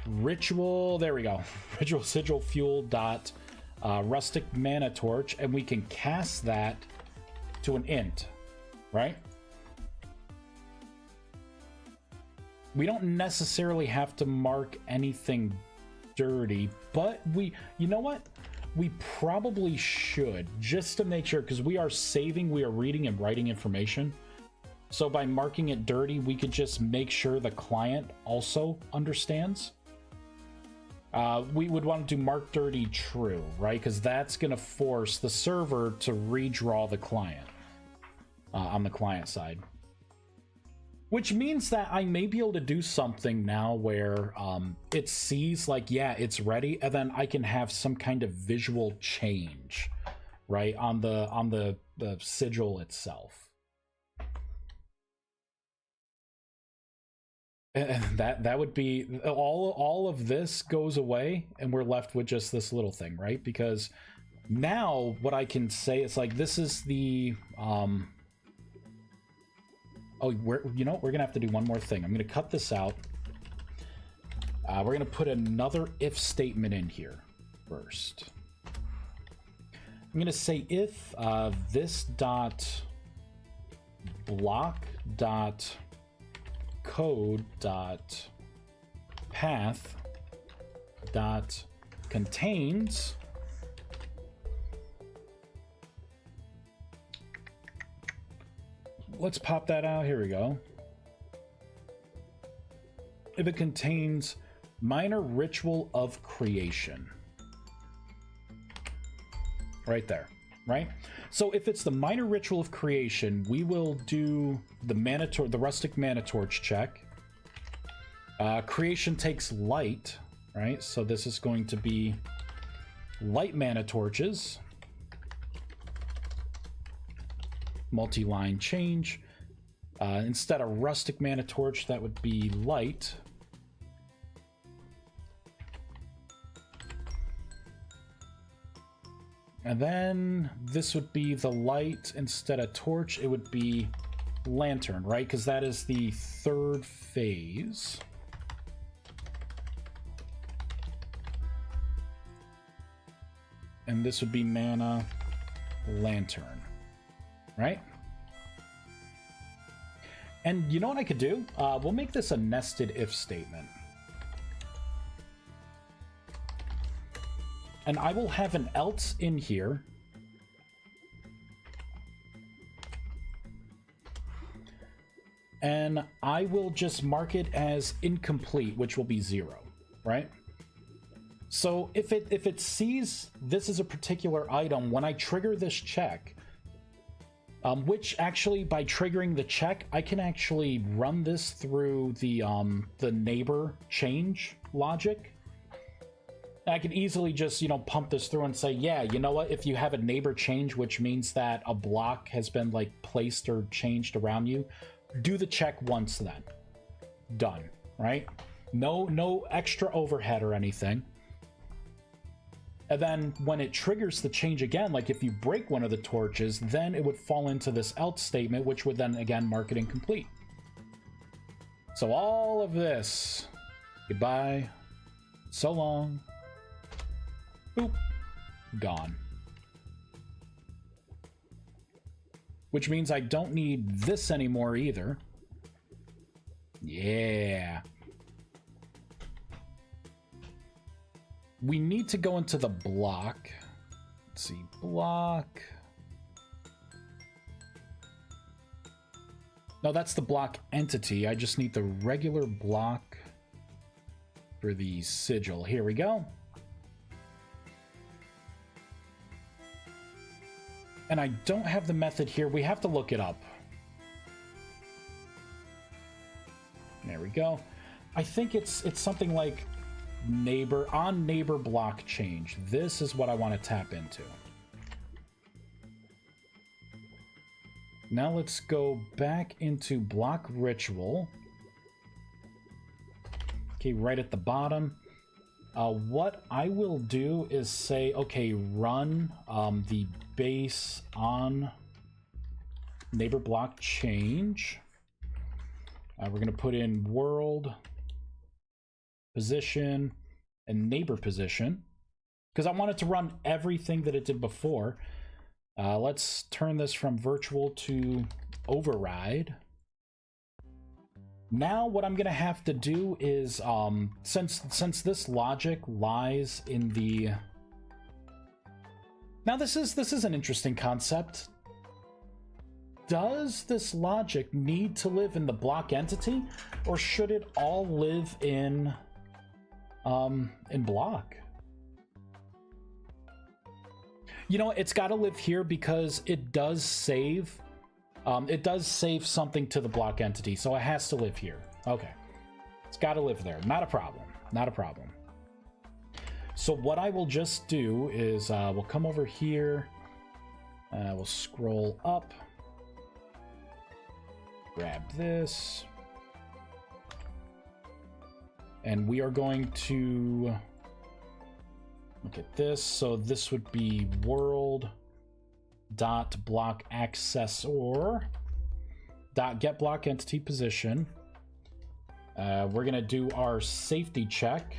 Ritual, there we go. Ritual sigil fuel dot rustic mana torch, and we can cast that to an int, right? We don't necessarily have to mark anything dirty, but you know what? We probably should, just to make sure, because we are reading and writing information. So by marking it dirty, we could just make sure the client also understands. We would want to do mark dirty true, right? Because that's going to force the server to redraw the client on the client side. Which means that I may be able to do something now where it sees like, yeah, it's ready, and then I can have some kind of visual change, right, on the sigil itself. And that would be all of this goes away, and we're left with just this little thing, right? Because now what I can say is like, this is the oh, you know, we're gonna have to do one more thing. I'm gonna cut this out. We're gonna put another if statement in here first. I'm gonna say if this dot block dot code dot path dot contains let's pop that out. Here we go. If it contains minor ritual of creation. Right there, right? So if it's the minor ritual of creation, we will do the rustic mana torch check. Creation takes light, right? So this is going to be light mana torches. Multi-line change. Instead of rustic mana torch, that would be light. And then this would be the light. Instead of torch, it would be lantern, right? Because that is the third phase. And this would be mana lantern. Right? And you know what I could do? We'll make this a nested if statement. And I will have an else in here. And I will just mark it as incomplete, which will be 0, right? So if it sees this is a particular item, when I trigger this check, which actually by triggering the check, I can actually run this through the neighbor change logic. And I can easily just, you know, pump this through and say, yeah, you know what? If you have a neighbor change, which means that a block has been like placed or changed around you, do the check once then. Done, right? No extra overhead or anything. And then when it triggers the change again, like if you break one of the torches, then it would fall into this else statement, which would then again mark it incomplete. So all of this, goodbye, so long, boop, gone. Which means I don't need this anymore either. Yeah. We need to go into the block. Let's see, block. No, that's the block entity. I just need the regular block for the sigil. Here we go. And I don't have the method here. We have to look it up. There we go. I think it's something like neighbor block change. This is what I want to tap into. Now let's go back into block ritual. Okay, right at the bottom. What I will do is say, okay, run the base on neighbor block change. We're going to put in world position and neighbor position because I want it to run everything that it did before. Let's turn this from virtual to override. Now what I'm gonna have to do is since this logic lies in the now this is an interesting concept. Does this logic need to live in the block entity, or should it all live in block? You know, it's got to live here because it does save It does save something to the block entity, so it has to live here. Okay. It's got to live there. Not a problem. Not a problem. So what I will just do is we'll come over here. We'll scroll up. Grab this. And we are going to look at this. So this would be world dot block accessor dot get block entity position. We're gonna do our safety check.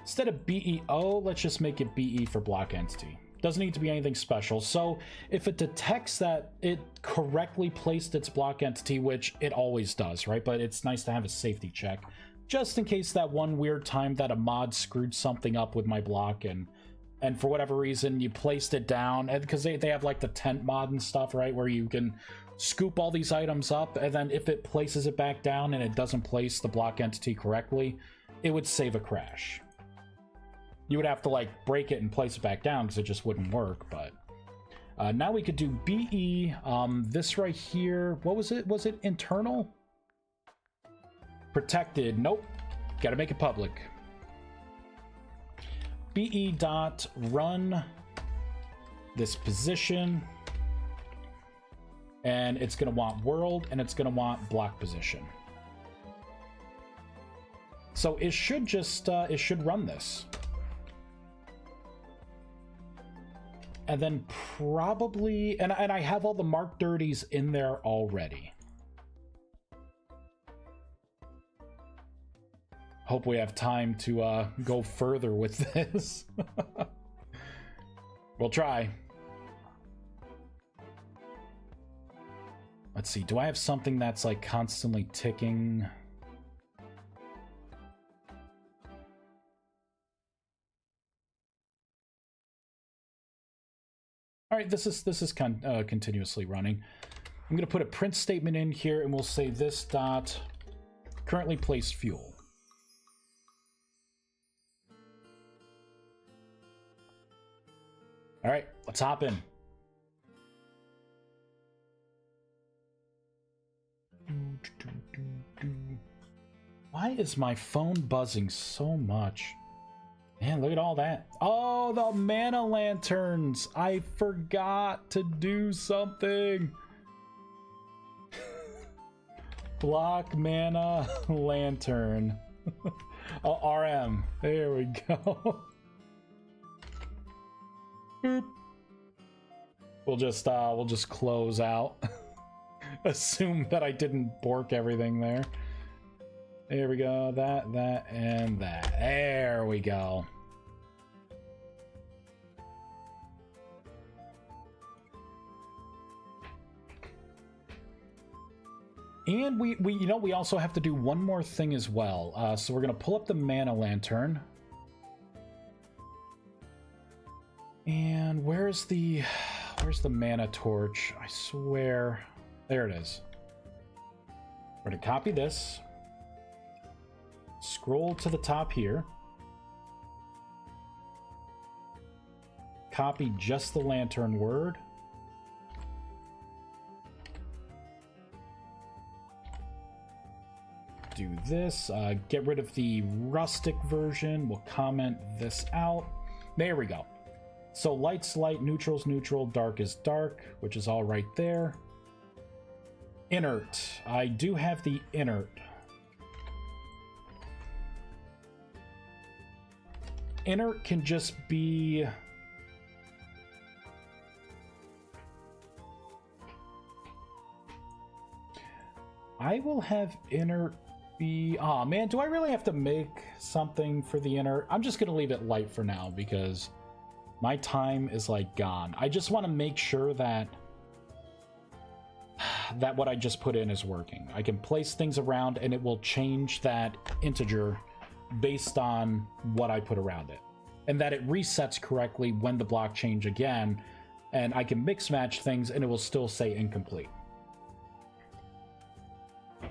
Instead of BEO, let's just make it BE for block entity. Doesn't need to be anything special. So if it detects that it correctly placed its block entity, which it always does, right? But it's nice to have a safety check, just in case that one weird time that a mod screwed something up with my block and for whatever reason you placed it down, and because they have like the tent mod and stuff, right, where you can scoop all these items up, and then if it places it back down and it doesn't place the block entity correctly, it would save a crash. You would have to like break it and place it back down because it just wouldn't work. But now we could do BE. This right here, what was it? Was it internal? Protected. Nope. Got to make it public. BE dot run this position, and it's going to want world, and it's going to want block position. So it should just it should run this. And then probably, and I have all the mark dirties in there already. Hope we have time to go further with this. We'll try. Let's see, do I have something that's like constantly ticking? All right, this is continuously running. I'm going to put a print statement in here, and we'll say this dot currently placed fuel. All right, let's hop in. Why is my phone buzzing so much? Man, look at all that. Oh, the mana lanterns. I forgot to do something. Block mana lantern. Oh, RM. There we go. Boop. We'll just close out. Assume that I didn't bork everything there. There we go. That, and that. There we go. And we also have to do one more thing as well. So we're gonna pull up the mana lantern. And where's the mana torch? I swear. There it is. We're gonna copy this. Scroll to the top here. Copy just the lantern word. Do this. Get rid of the rustic version. We'll comment this out. There we go. So light's light, neutral's neutral, dark is dark, which is all right there. Inert. I do have the inert. Inert can just be... I will have inert be... Aw, man, do I really have to make something for the inert? I'm just gonna leave it light for now because my time is like gone. I just want to make sure that what I just put in is working. I can place things around and it will change that integer based on what I put around it, and that it resets correctly when the block change again, and I can mix match things and it will still say incomplete,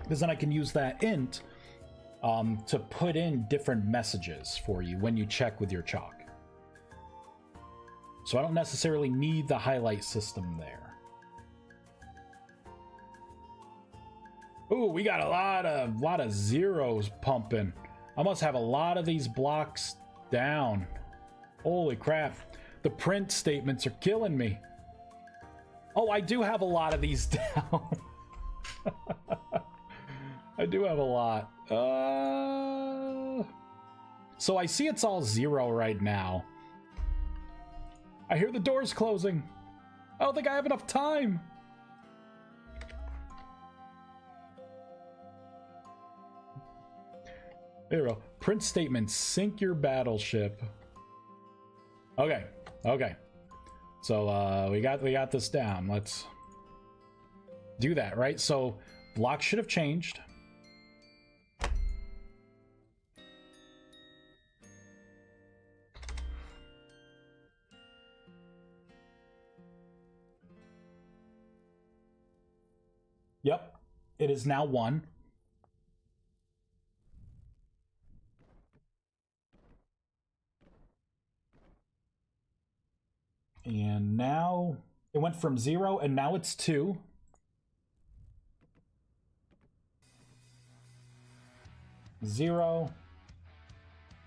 because then I can use that int to put in different messages for you when you check with your chalk. So I don't necessarily need the highlight system there. Ooh, we got a lot of zeros pumping. I must have a lot of these blocks down. Holy crap. The print statements are killing me. Oh, I do have a lot of these down. I do have a lot. So I see it's all 0 right now. I hear the doors closing. I don't think I have enough time. There we go. Print statement, sink your battleship. Okay, okay. So we got this down. Let's do that, right? So blocks should have changed. Yep, it is now 1. And now it went from 0 and now it's 2. Zero.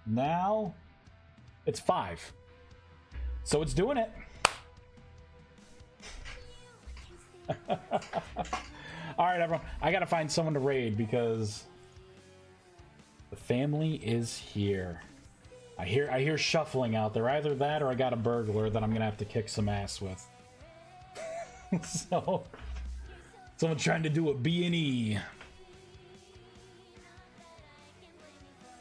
Now it's 5. So it's doing it. All right, everyone. I gotta find someone to raid because the family is here. I hear shuffling out there. Either that or I got a burglar that I'm gonna have to kick some ass with. So someone trying to do a B&E.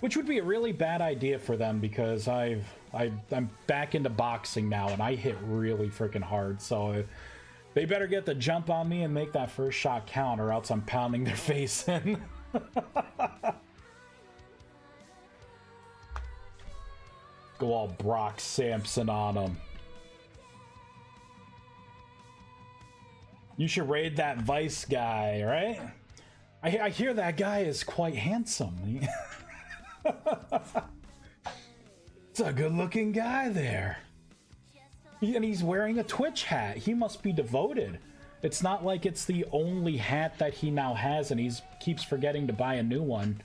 Which would be a really bad idea for them because I'm back into boxing now and I hit really freaking hard. So they better get the jump on me and make that first shot count or else I'm pounding their face in. Go all Brock Sampson on them. You should raid that Vice guy, right? I hear that guy is quite handsome. It's a good-looking guy there. And he's wearing a Twitch hat. He must be devoted. It's not like it's the only hat that he now has and he keeps forgetting to buy a new one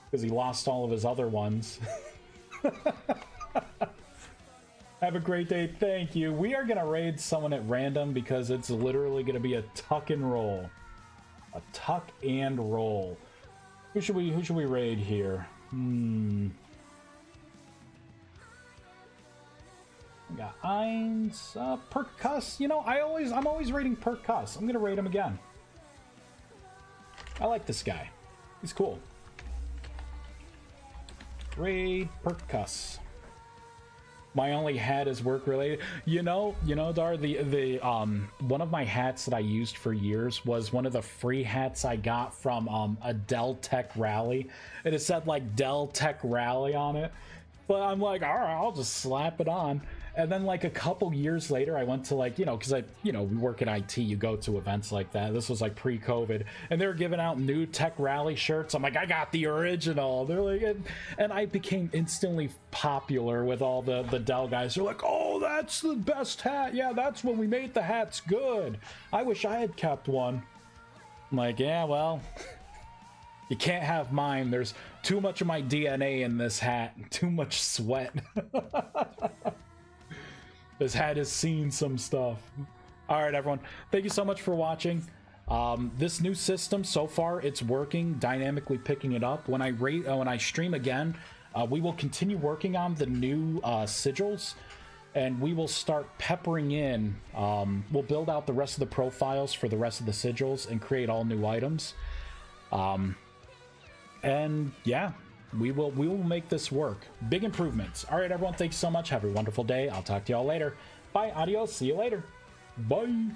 because he lost all of his other ones. Have a great day. Thank you. We are gonna raid someone at random because it's literally gonna be a tuck and roll. A tuck and roll. Who should we raid here? We got Eins, Percuss. You know, I'm always raiding Percuss. I'm gonna raid him again. I like this guy. He's cool. Raid Percuss. My only hat is work related. You know, Dar, the one of my hats that I used for years was one of the free hats I got from a Dell Tech Rally. It said like Dell Tech Rally on it. But I'm like, all right, I'll just slap it on. And then like a couple years later, I went to like, because we work in IT, you go to events like that. This was like pre-COVID and they were giving out new Tech Rally shirts. I'm like, I got the original. They're like, and I became instantly popular with all the Dell guys. They're like, oh, that's the best hat. Yeah, that's when we made the hats good. I wish I had kept one. I'm like, yeah, well, you can't have mine. There's too much of my DNA in this hat. Too much sweat. This hat has seen some stuff. All right, everyone. Thank you so much for watching. This new system, so far, it's working, dynamically picking it up. When I stream again, we will continue working on the new sigils, and we will start peppering in. We'll build out the rest of the profiles for the rest of the sigils and create all new items. And yeah. We will make this work. Big improvements. All right, everyone. Thanks so much. Have a wonderful day. I'll talk to y'all later. Bye. Adios. See you later. Bye.